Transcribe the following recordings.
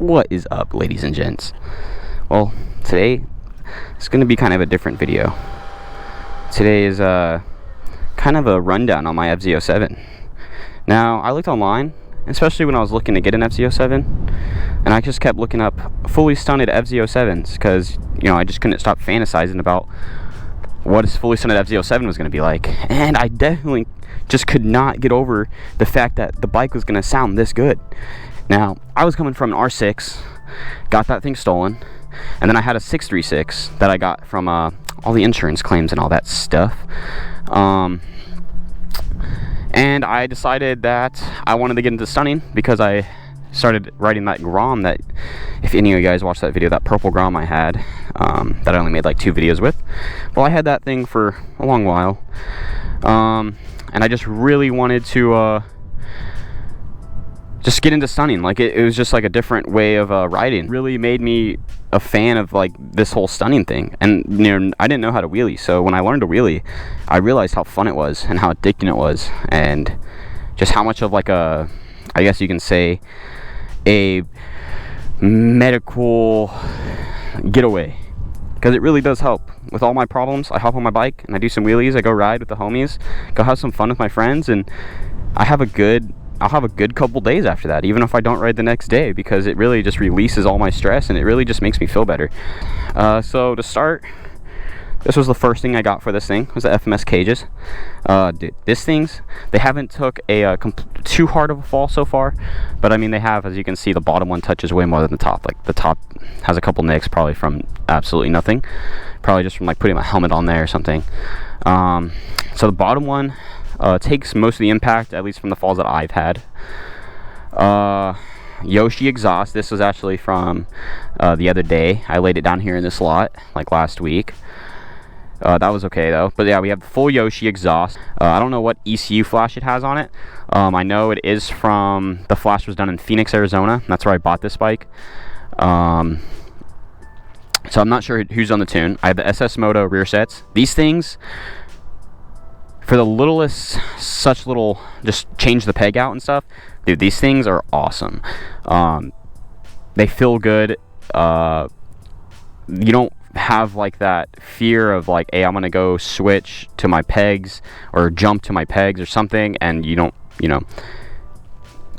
What is up, ladies and gents? Well, today it's going to be kind of a different video. Today is kind of a rundown on my FZ07. Now, I looked online, especially when I was looking to get an FZ07, and I just kept looking up fully stunted FZ07s because, you know, I just couldn't stop fantasizing about what a fully stunted FZ07 was going to be like. And I definitely just could not get over the fact that the bike was going to sound this good. Now, I was coming from an R6, got that thing stolen, and then I had a 636 that I got from all the insurance claims and all that stuff. And I decided that I wanted to get into stunning because I started riding that Grom that, if any of you guys watched that video, that purple Grom I had, that I only made like 2 videos with. Well, I had that thing for a long while, and I just really wanted to just get into stunning. Like it was just like a different way of riding. Really made me a fan of like this whole stunning thing. And you know, I didn't know how to wheelie, so when I learned to wheelie, I realized how fun it was and how addicting it was, and just how much of like a, I guess you can say, a medical getaway, because it really does help with all my problems. I hop on my bike and I do some wheelies, I go ride with the homies, go have some fun with my friends, and I'll have a good couple days after that, even if I don't ride the next day, because it really just releases all my stress and it really just makes me feel better. So to start, this was the first thing I got for this thing, was the FMS cages. Dude, this thing's, they haven't took a too hard of a fall so far, but I mean they have. As you can see, the bottom one touches way more than the top. Like the top has a couple nicks, probably from absolutely nothing, probably just from like putting my helmet on there or something. So the bottom one takes most of the impact, at least from the falls that I've had. Yoshi exhaust, this was actually from the other day. I laid it down here in this lot like last week. That was okay though. But yeah, we have the full Yoshi exhaust. I don't know what ECU flash it has on it. I know it is from, the flash was done in Phoenix, Arizona. That's where I bought this bike. So I'm not sure who's on the tune. I have the SS Moto rear sets. These things, for the littlest, such little, just change the peg out and stuff, dude, these things are awesome. They feel good. You don't have like that fear of like, hey, I'm gonna go switch to my pegs or jump to my pegs or something, and you don't, you know,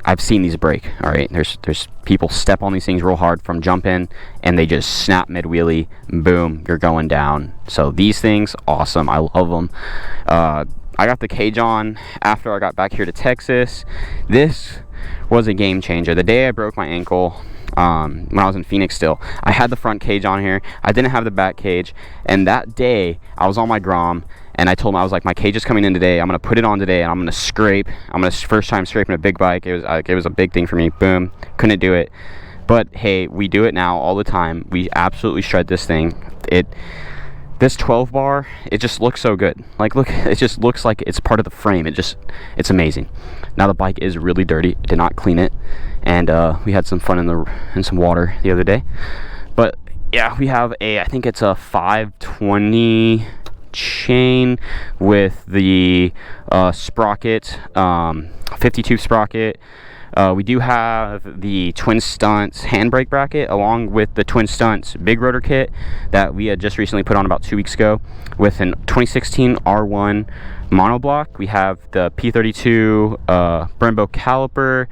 I've seen these break. All right, there's people step on these things real hard from jumping and they just snap mid wheelie, boom, you're going down. So these things, awesome. I love them. I got the cage on after I got back here to Texas. This was a game changer. The day I broke my ankle, when I was in Phoenix still, I had the front cage on here. I didn't have the back cage, and that day I was on my Grom and I told him, I was like, my cage is coming in today, I'm gonna put it on today and I'm gonna scrape. I'm gonna, first time scraping a big bike. It was a big thing for me. Boom, couldn't do it, but hey, we do it now all the time. We absolutely shred this thing. This 12 bar, it just looks so good. Like, look, it just looks like it's part of the frame. It's amazing. Now the bike is really dirty. I did not clean it, and we had some fun in some water the other day. But yeah, we have I think it's a 520 chain with the sprocket, 52 sprocket. We do have the Twin Stunts handbrake bracket along with the Twin Stunts big rotor kit that we had just recently put on about 2 weeks ago with an 2016 R1 monoblock. We have the P32 Brembo caliper.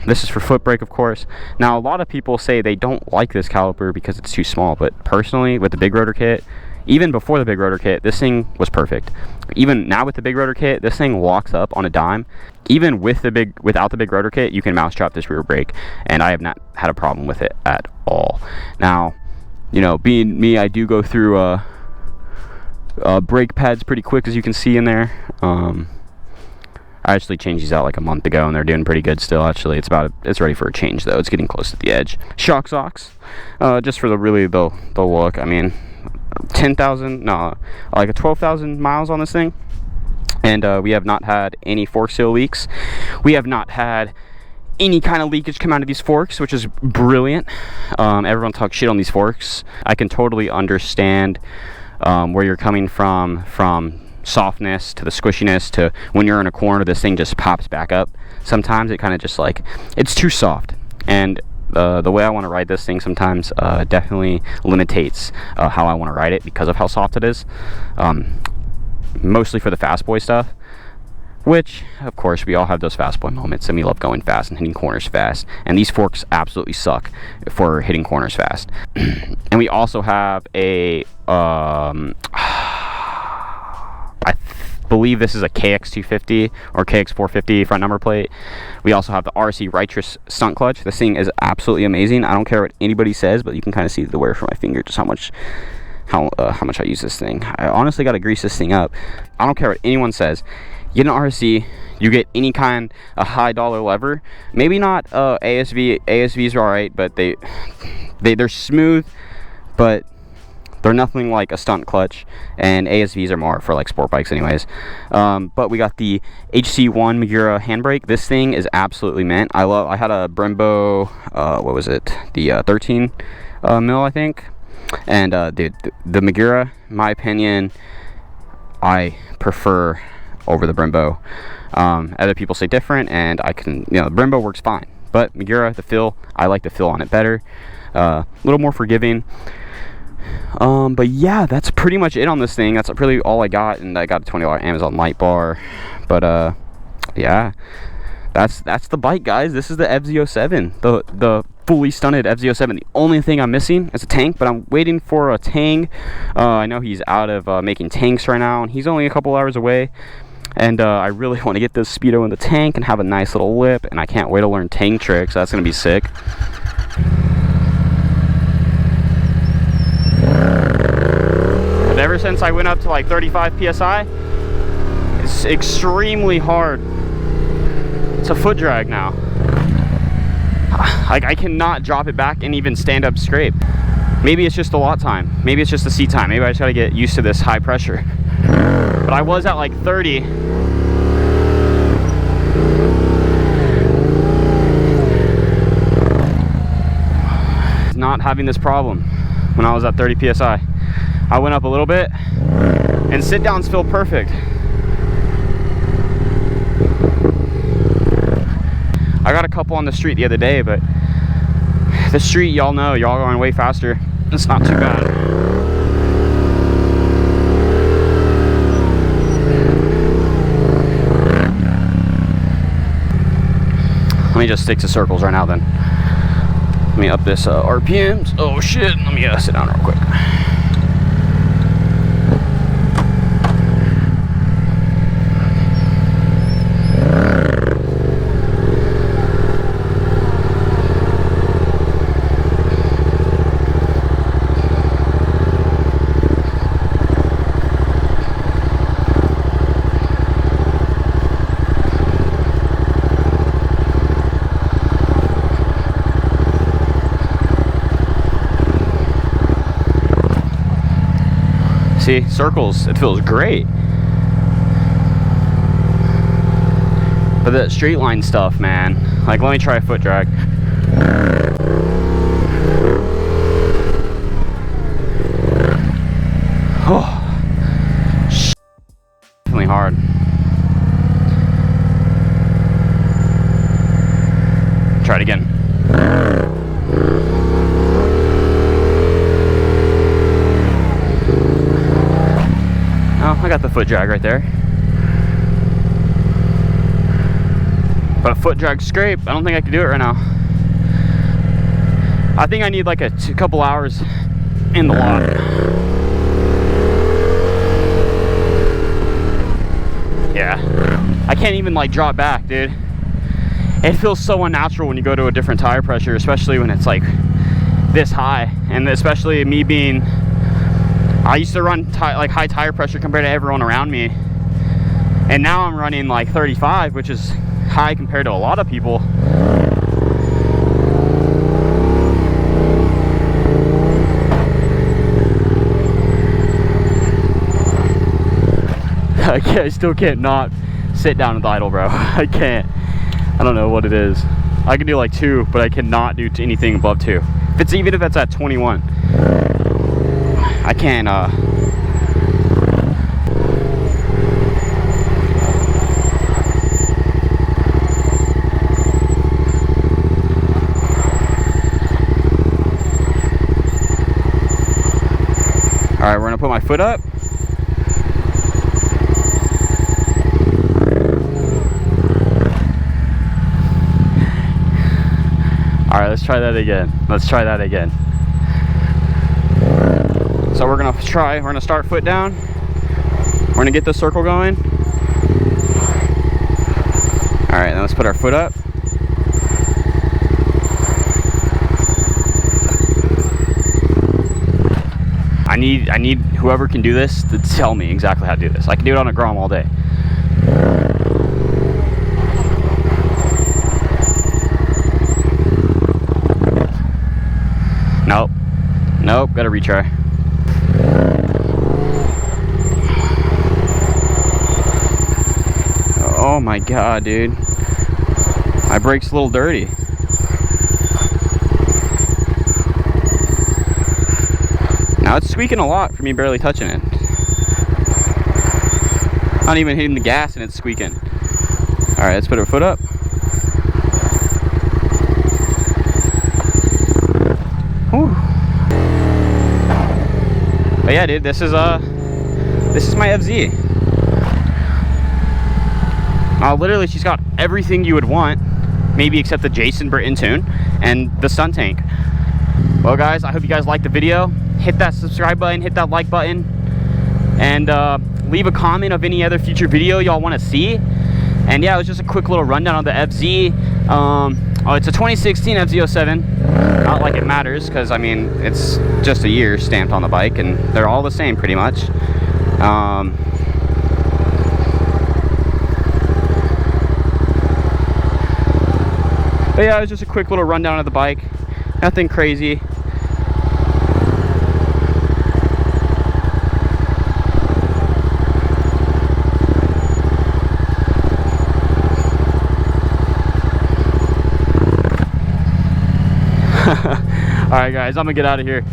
This is for foot brake, of course. Now, a lot of people say they don't like this caliper because it's too small, but personally, with the big rotor kit, even before the big rotor kit, this thing was perfect. Even now with the big rotor kit, this thing locks up on a dime. Even with without the big rotor kit, you can mousetrap this rear brake, and I have not had a problem with it at all. Now, you know, being me, I do go through brake pads pretty quick, as you can see in there. I actually changed these out like a month ago, and they're doing pretty good still. Actually, it's ready for a change though. It's getting close to the edge. Shock socks, just for the look. I mean, 12,000 miles on this thing, and we have not had any fork seal leaks. We have not had any kind of leakage come out of these forks, which is brilliant. Everyone talks shit on these forks. I can totally understand where you're coming from softness to the squishiness to when you're in a corner, this thing just pops back up. Sometimes it kind of just like, it's too soft. And the way I want to ride this thing sometimes definitely limitates how I want to ride it because of how soft it is. Mostly for the fast boy stuff, which of course we all have those fast boy moments and we love going fast and hitting corners fast, and these forks absolutely suck for hitting corners fast. And we also have a I believe this is a KX250 or KX450 front number plate. We also have the RC Righteous stunt clutch. This thing is absolutely amazing. I don't care what anybody says, but you can kind of see the wear from my finger, just how much I use this thing. I honestly got to grease this thing up. I don't care what anyone says. You get an RC, you get any kind of high dollar lever. Maybe not ASV. ASVs are alright, but they're smooth, but they're nothing like a stunt clutch, and ASVs are more for like sport bikes anyways. But we got the HC1 Magura handbrake. This thing is absolutely mint. I had a Brembo, what was it? The 13 mil, I think. And dude, the Magura, in my opinion, I prefer over the Brembo. Other people say different, and I can, the Brembo works fine, but Magura, the feel, I like the feel on it better. A little more forgiving. But yeah, that's pretty much it on this thing. That's really all I got, and I got a $20 Amazon light bar. But yeah, that's the bike, guys. This is the FZ07, the fully stunted FZ07. The only thing I'm missing is a tank, but I'm waiting for a Tang. I know he's out of making tanks right now, and he's only a couple hours away. And I really want to get this Speedo in the tank and have a nice little lip, and I can't wait to learn Tang tricks. That's gonna be sick. But ever since I went up to like 35 psi, it's extremely hard. It's a foot drag now. Like, I cannot drop it back and even stand up straight. Maybe it's just the lot time. Maybe it's just the seat time. Maybe I just gotta get used to this high pressure. But I was at like 30. Not having this problem when I was at 30 psi. I went up a little bit, and sit downs feel perfect. I got a couple on the street the other day, but the street, y'all know, y'all going way faster. It's not too bad. Let me just stick to circles right now then. Let me up this RPMs. Oh shit, let me sit down real quick. See, circles, it feels great. But that straight line stuff, man. Like, let me try a foot drag. Oh, definitely hard. Try it again. Oh, I got the foot drag right there. But a foot drag scrape, I don't think I can do it right now. I think I need like a couple hours in the lot. Yeah, I can't even like drop back, dude. It feels so unnatural when you go to a different tire pressure, especially when it's like this high. And especially me being, I used to run like high tire pressure compared to everyone around me, and now I'm running like 35, which is high compared to a lot of people. I still can't not sit down with idle, bro. I can't. I don't know what it is. I can do like 2, but I cannot do anything above 2. Even if it's at 21. I can't, my foot up. All right, let's try that again. Let's try that again. So we're gonna start foot down. We're gonna get the circle going. All right, now let's put our foot up. I need whoever can do this to tell me exactly how to do this. I can do it on a Grom all day. Nope. Nope, gotta retry. Oh my god, dude. My brake's a little dirty. Now it's squeaking a lot for me barely touching it. Not even hitting the gas and it's squeaking. Alright, let's put our foot up. Whew. But yeah, dude, this is my FZ. Literally, she's got everything you would want, maybe except the Jason Britton tune and the Stunt tank. Well, guys, I hope you guys liked the video. Hit that subscribe button, hit that like button, and leave a comment of any other future video y'all want to see. And yeah, it was just a quick little rundown on the FZ. It's a 2016 FZ07. Not like it matters, because I mean it's just a year stamped on the bike, and they're all the same pretty much. But yeah, it was just a quick little rundown of the bike. Nothing crazy. Alright guys, I'm gonna get out of here.